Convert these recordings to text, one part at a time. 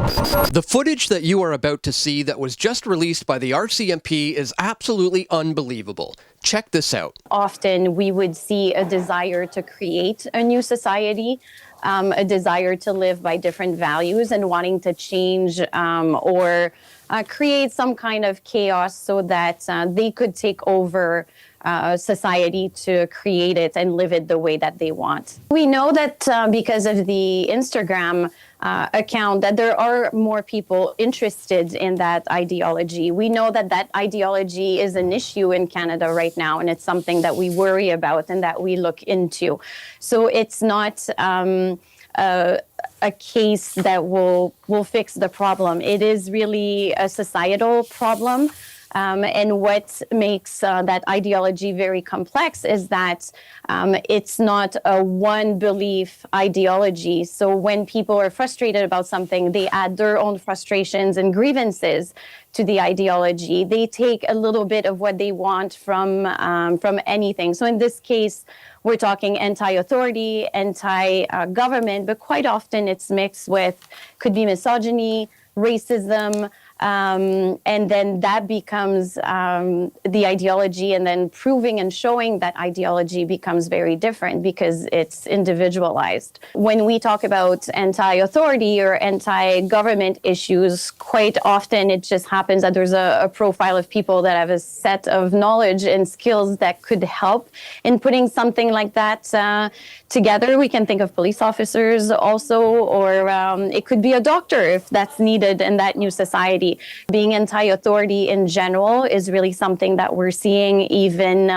The footage that you are about to see that was just released by the RCMP is absolutely unbelievable. Check this out. Often we would see a desire to create a new society, a desire to live by different values and wanting to change or create some kind of chaos so that they could take over society to create it and live it the way that they want. We know that because of the Instagram account that there are more people interested in that ideology. We know that that ideology is an issue in Canada right now, and it's something that we worry about and that we look into. So it's not a case that will fix the problem. It is really a societal problem. And what makes that ideology very complex is that it's not a one belief ideology. So when people are frustrated about something, they add their own frustrations and grievances to the ideology. They take a little bit of what they want from anything. So in this case, we're talking anti-authority, anti-government, but quite often it's mixed with, could be misogyny, racism, and then that becomes the ideology, and then proving and showing that ideology becomes very different because it's individualized. When we talk about anti-authority or anti-government issues, quite often it just happens that there's a profile of people that have a set of knowledge and skills that could help in putting something like that together. We can think of police officers also, or it could be a doctor if that's needed in that new society. Being anti-authority in general is really something that we're seeing even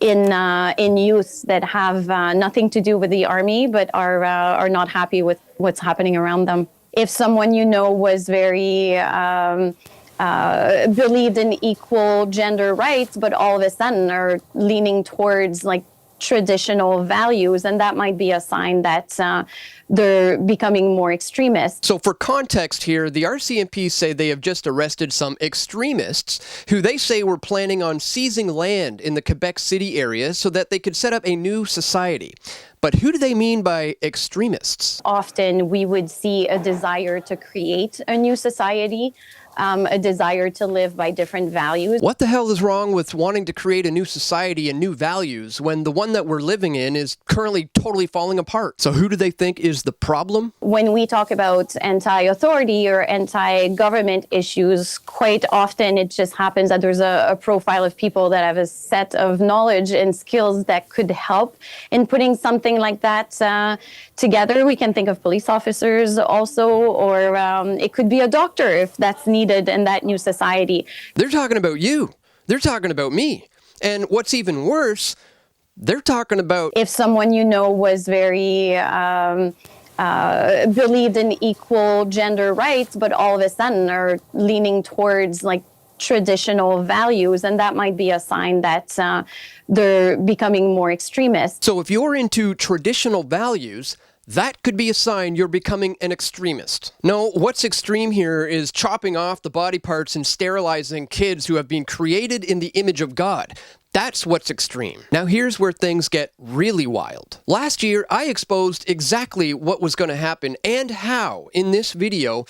in youth that have nothing to do with the army but are not happy with what's happening around them. If someone you know was very believed in equal gender rights, but all of a sudden are leaning towards like traditional values, and that might be a sign that they're becoming more extremist. So for context here, the RCMP say they have just arrested some extremists who they say were planning on seizing land in the Quebec City area so that they could set up a new society. But who do they mean by extremists? Often we would see a desire to create a new society, a desire to live by different values. What the hell is wrong with wanting to create a new society and new values when the one that we're living in is currently totally falling apart? So who do they think is the problem? When we talk about anti-authority or anti-government issues, quite often it just happens that there's a profile of people that have a set of knowledge and skills that could help in putting something like that together. We can think of police officers also, or it could be a doctor if that's needed in that new society. They're talking about you. They're talking about me. And what's even worse, they're talking about... If someone you know was very believed in equal gender rights, but all of a sudden are leaning towards like traditional values, and that might be a sign that they're becoming more extremist. So if you're into traditional values, that could be a sign you're becoming an extremist. No, what's extreme here is chopping off the body parts and sterilizing kids who have been created in the image of God. That's what's extreme. Now here's where things get really wild. Last year, I exposed exactly what was going to happen and how in this video,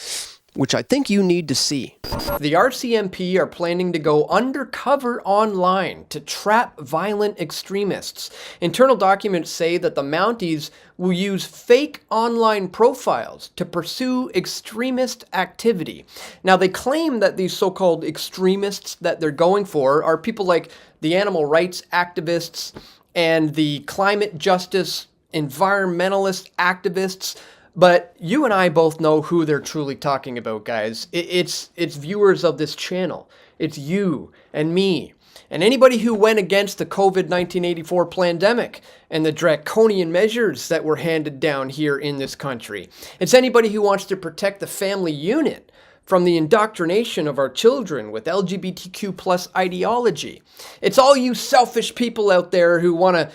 which I think you need to see. The RCMP are planning to go undercover online to trap violent extremists. Internal documents say that the Mounties will use fake online profiles to pursue extremist activity. Now they claim that these so-called extremists that they're going for are people like the animal rights activists and the climate justice environmentalist activists. But you and I both know who they're truly talking about, guys. It's viewers of this channel. It's you and me. And anybody who went against the COVID-1984 pandemic and the draconian measures that were handed down here in this country. It's anybody who wants to protect the family unit from the indoctrination of our children with LGBTQ plus ideology. It's all you selfish people out there who want to,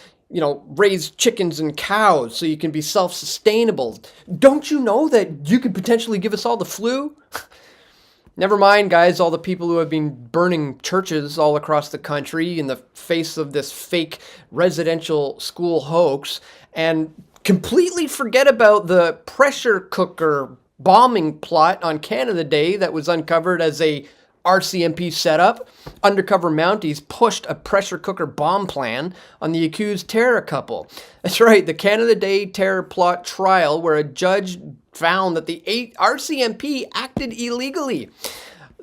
raise chickens and cows so you can be self-sustainable. Don't you know that you could potentially give us all the flu? Never mind, guys, all the people who have been burning churches all across the country in the face of this fake residential school hoax, and completely forget about the pressure cooker bombing plot on Canada Day that was uncovered as a RCMP setup. Undercover Mounties pushed a pressure cooker bomb plan on the accused terror couple. That's right, the Canada Day terror plot trial where a judge found that the RCMP acted illegally.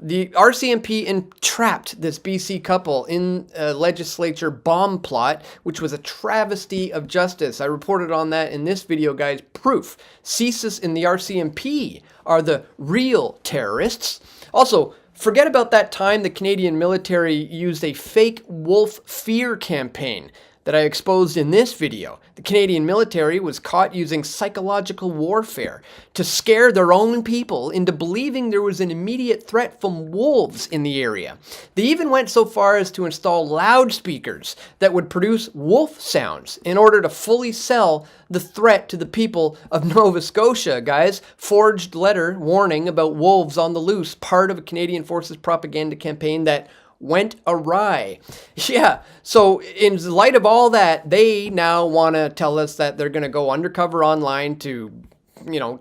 The RCMP entrapped this BC couple in a legislature bomb plot, which was a travesty of justice. I reported on that in this video, guys. Proof. CSIS and the RCMP are the real terrorists. Also, forget about that time the Canadian military used a fake wolf fear campaign that I exposed in this video. The Canadian military was caught using psychological warfare to scare their own people into believing there was an immediate threat from wolves in the area. They even went so far as to install loudspeakers that would produce wolf sounds in order to fully sell the threat to the people of Nova Scotia, guys. Forged letter warning about wolves on the loose, part of a Canadian Forces propaganda campaign that went awry. Yeah, so in light of all that, they now want to tell us that they're going to go undercover online to, you know,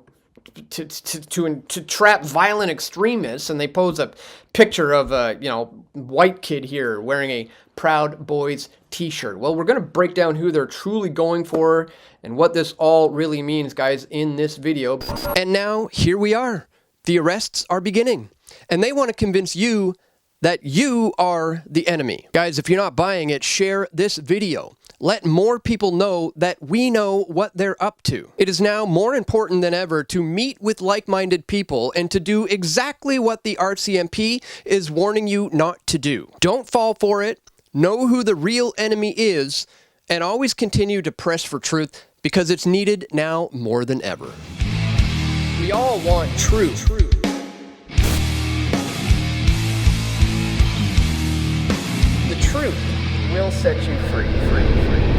to trap violent extremists, and they pose a picture of a, you know, white kid here wearing a Proud Boys t-shirt. Well, we're going to break down who they're truly going for and what this all really means, guys, in this video. And now, here we are. The arrests are beginning, and they want to convince you that you are the enemy. Guys, if you're not buying it, share this video. Let more people know that we know what they're up to. It is now more important than ever to meet with like-minded people and to do exactly what the RCMP is warning you not to do. Don't fall for it, know who the real enemy is, and always continue to press for truth because it's needed now more than ever. We all want truth. The truth will set you free.